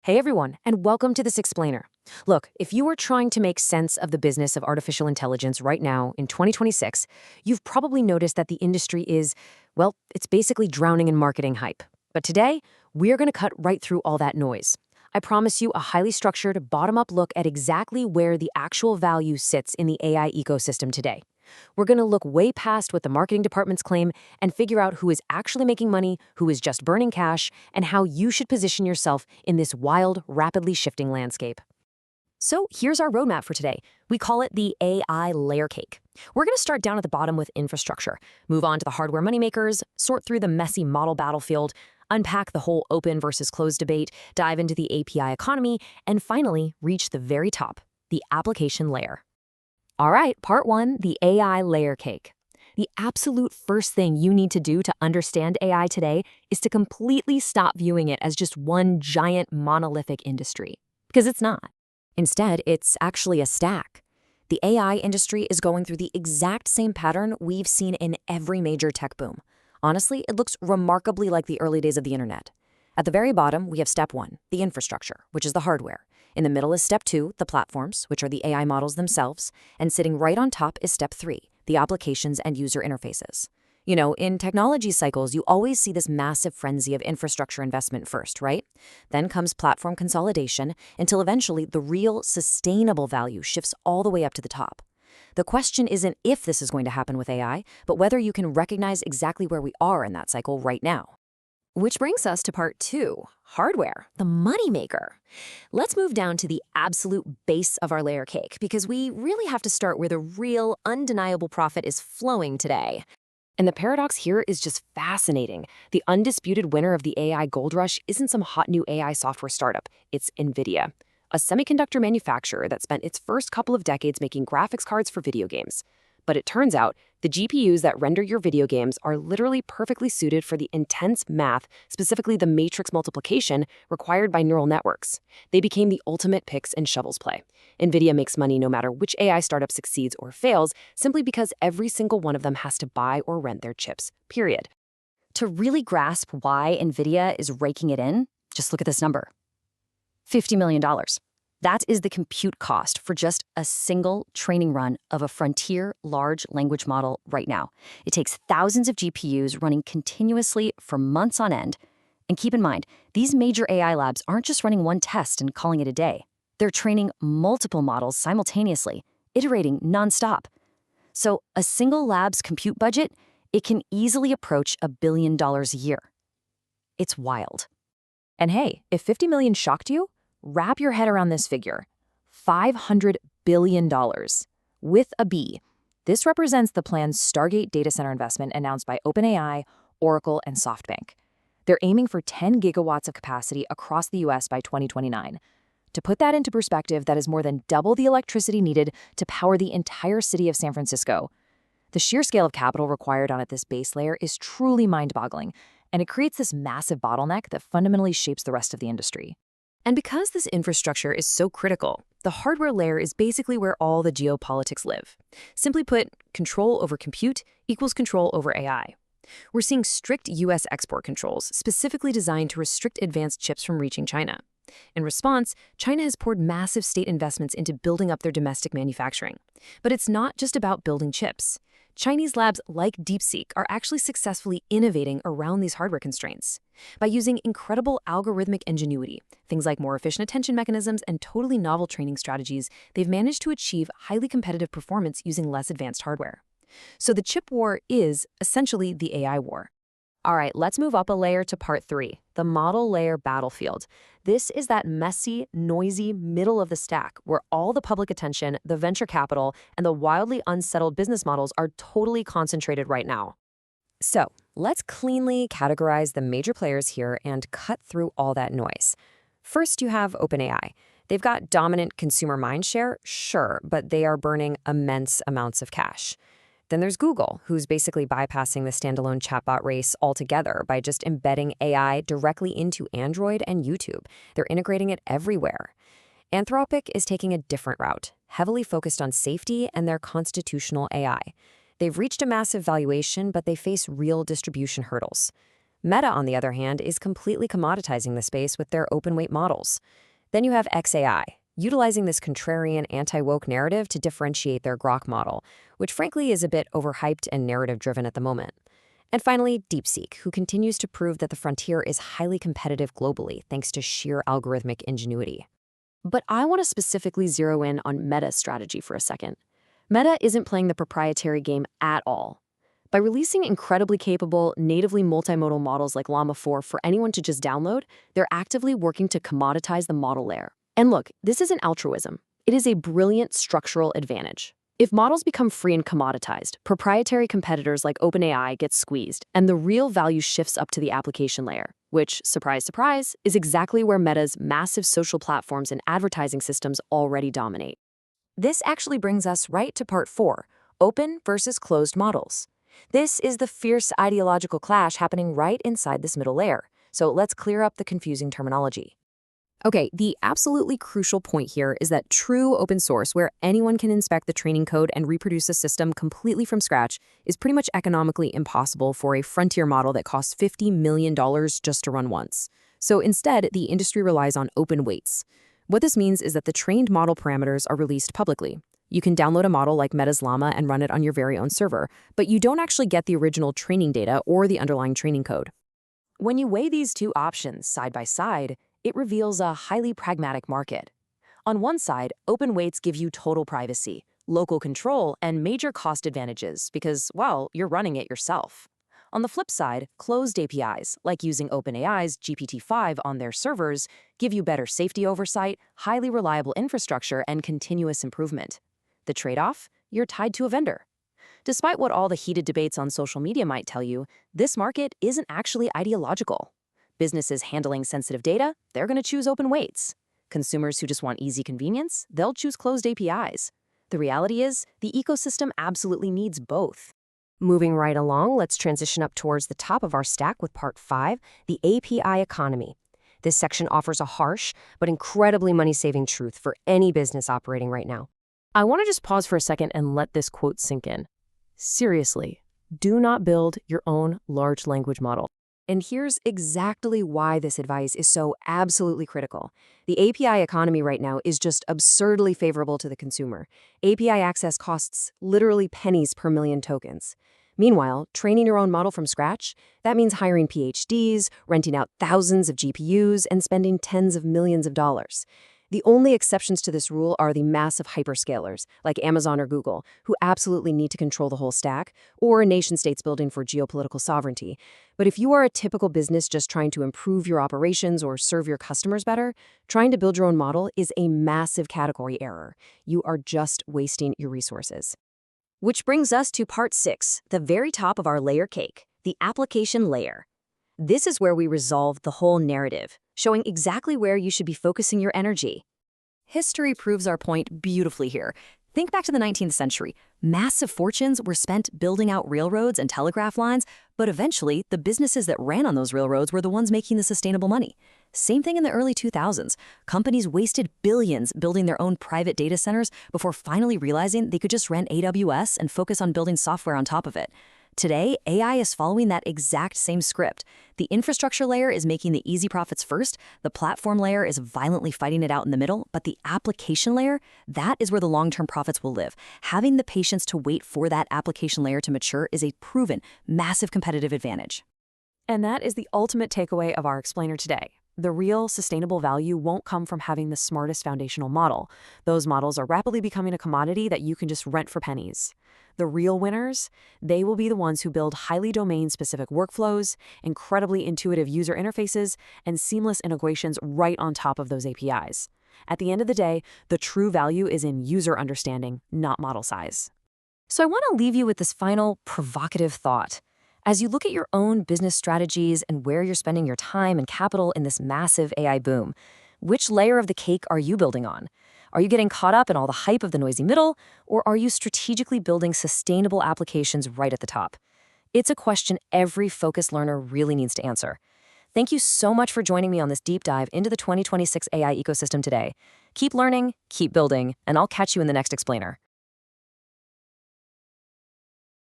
Hey everyone, and welcome to this explainer. Look, if you are trying to make sense of the business of artificial intelligence right now in 2026, you've probably noticed that the industry is, well, it's basically drowning in marketing hype. But today, we're going to cut right through all that noise. I promise you a highly structured, bottom-up look at exactly where the actual value sits in the AI ecosystem today. We're going to look way past what the marketing departments claim and figure out who is actually making money, who is just burning cash, and how you should position yourself in this wild, rapidly shifting landscape. So here's our roadmap for today. We call it the AI layer cake. We're going to start down at the bottom with infrastructure, move on to the hardware moneymakers, sort through the messy model battlefield, unpack the whole open versus closed debate, dive into the API economy, and finally reach the very top, the application layer. All right, part one, the AI layer cake. The absolute first thing you need to do to understand AI today is to completely stop viewing it as just one giant monolithic industry. Because it's not. Instead, it's actually a stack. The AI industry is going through the exact same pattern we've seen in every major tech boom. Honestly, it looks remarkably like the early days of the internet. At the very bottom, we have step one, the infrastructure, which is the hardware. In the middle is step two, the platforms, which are the AI models themselves. And sitting right on top is step three, the applications and user interfaces. You know, in technology cycles, you always see this massive frenzy of infrastructure investment first, right? Then comes platform consolidation until eventually the real sustainable value shifts all the way up to the top. The question isn't if this is going to happen with AI, but whether you can recognize exactly where we are in that cycle right now. Which brings us to part two, hardware, the moneymaker. Let's move down to the absolute base of our layer cake because we really have to start where the real, undeniable profit is flowing today. And the paradox here is just fascinating. The undisputed winner of the AI gold rush isn't some hot new AI software startup, it's NVIDIA, a semiconductor manufacturer that spent its first couple of decades making graphics cards for video games. But it turns out, the GPUs that render your video games are literally perfectly suited for the intense math, specifically the matrix multiplication, required by neural networks. They became the ultimate picks and shovels play. NVIDIA makes money no matter which AI startup succeeds or fails, simply because every single one of them has to buy or rent their chips, period. To really grasp why NVIDIA is raking it in, just look at this number. $50 million. That is the compute cost for just a single training run of a frontier large language model right now. It takes thousands of GPUs running continuously for months on end. And keep in mind, these major AI labs aren't just running one test and calling it a day. They're training multiple models simultaneously, iterating nonstop. So a single lab's compute budget, it can easily approach $1 billion a year. It's wild. And hey, if 50 million shocked you, wrap your head around this figure, $500 billion, with a B. This represents the planned Stargate data center investment announced by OpenAI, Oracle, and SoftBank. They're aiming for 10 gigawatts of capacity across the US by 2029. To put that into perspective, that is more than double the electricity needed to power the entire city of San Francisco. The sheer scale of capital required on at this base layer is truly mind-boggling, and it creates this massive bottleneck that fundamentally shapes the rest of the industry. And because this infrastructure is so critical, the hardware layer is basically where all the geopolitics live. Simply put, control over compute equals control over AI. We're seeing strict US export controls specifically designed to restrict advanced chips from reaching China. In response, China has poured massive state investments into building up their domestic manufacturing. But it's not just about building chips. Chinese labs like DeepSeek are actually successfully innovating around these hardware constraints. By using incredible algorithmic ingenuity, things like more efficient attention mechanisms and totally novel training strategies, they've managed to achieve highly competitive performance using less advanced hardware. So the chip war is essentially the AI war. All right, let's move up a layer to part three, the model layer battlefield. This is that messy, noisy middle of the stack where all the public attention, the venture capital, and the wildly unsettled business models are totally concentrated right now. So let's cleanly categorize the major players here and cut through all that noise. First, you have OpenAI. They've got dominant consumer mindshare, sure, but they are burning immense amounts of cash. Then there's Google, who's basically bypassing the standalone chatbot race altogether by just embedding AI directly into Android and YouTube. They're integrating it everywhere. Anthropic is taking a different route, heavily focused on safety and their constitutional AI. They've reached a massive valuation, but they face real distribution hurdles. Meta, on the other hand, is completely commoditizing the space with their open-weight models. Then you have XAI, utilizing this contrarian anti-woke narrative to differentiate their Grok model, which frankly is a bit overhyped and narrative-driven at the moment. And finally, DeepSeek, who continues to prove that the frontier is highly competitive globally thanks to sheer algorithmic ingenuity. But I want to specifically zero in on Meta's strategy for a second. Meta isn't playing the proprietary game at all. By releasing incredibly capable, natively multimodal models like Llama 4 for anyone to just download, they're actively working to commoditize the model layer. And look, this isn't altruism. It is a brilliant structural advantage. If models become free and commoditized, proprietary competitors like OpenAI get squeezed, and the real value shifts up to the application layer, which, surprise, surprise, is exactly where Meta's massive social platforms and advertising systems already dominate. This actually brings us right to part 4, open versus closed models. This is the fierce ideological clash happening right inside this middle layer, so let's clear up the confusing terminology. Okay, the absolutely crucial point here is that true open source, where anyone can inspect the training code and reproduce a system completely from scratch, is pretty much economically impossible for a frontier model that costs $50 million just to run once. So instead, the industry relies on open weights. What this means is that the trained model parameters are released publicly. You can download a model like Meta's Llama and run it on your very own server, but you don't actually get the original training data or the underlying training code. When you weigh these two options side by side, it reveals a highly pragmatic market. On one side, open weights give you total privacy, local control, and major cost advantages because, well, you're running it yourself. On the flip side, closed APIs, like using OpenAI's GPT-5 on their servers, give you better safety oversight, highly reliable infrastructure, and continuous improvement. The trade-off? You're tied to a vendor. Despite what all the heated debates on social media might tell you, this market isn't actually ideological. Businesses handling sensitive data, they're going to choose open weights. Consumers who just want easy convenience, they'll choose closed APIs. The reality is, the ecosystem absolutely needs both. Moving right along, let's transition up towards the top of our stack with part 5, the API economy. This section offers a harsh but incredibly money-saving truth for any business operating right now. I want to just pause for a second and let this quote sink in. Seriously, do not build your own large language model. And here's exactly why this advice is so absolutely critical. The API economy right now is just absurdly favorable to the consumer. API access costs literally pennies per million tokens. Meanwhile, training your own model from scratch, that means hiring PhDs, renting out thousands of GPUs, and spending tens of millions of dollars. The only exceptions to this rule are the massive hyperscalers, like Amazon or Google, who absolutely need to control the whole stack, or nation-states building for geopolitical sovereignty. But if you are a typical business just trying to improve your operations or serve your customers better, trying to build your own model is a massive category error. You are just wasting your resources. Which brings us to part 6, the very top of our layer cake, the application layer. This is where we resolve the whole narrative, showing exactly where you should be focusing your energy. History proves our point beautifully here. Think back to the 19th century. Massive fortunes were spent building out railroads and telegraph lines, but eventually the businesses that ran on those railroads were the ones making the sustainable money. Same thing in the early 2000s. Companies wasted billions building their own private data centers before finally realizing they could just rent AWS and focus on building software on top of it. Today, AI is following that exact same script. The infrastructure layer is making the easy profits first, the platform layer is violently fighting it out in the middle, but the application layer, that is where the long-term profits will live. Having the patience to wait for that application layer to mature is a proven, massive competitive advantage. And that is the ultimate takeaway of our explainer today. The real sustainable value won't come from having the smartest foundational model. Those models are rapidly becoming a commodity that you can just rent for pennies. The real winners, they will be the ones who build highly domain-specific workflows, incredibly intuitive user interfaces, and seamless integrations right on top of those APIs. At the end of the day, the true value is in user understanding, not model size. So I want to leave you with this final provocative thought. As you look at your own business strategies and where you're spending your time and capital in this massive AI boom, which layer of the cake are you building on? Are you getting caught up in all the hype of the noisy middle, or are you strategically building sustainable applications right at the top? It's a question every focused learner really needs to answer. Thank you so much for joining me on this deep dive into the 2026 AI ecosystem today. Keep learning, keep building, and I'll catch you in the next explainer.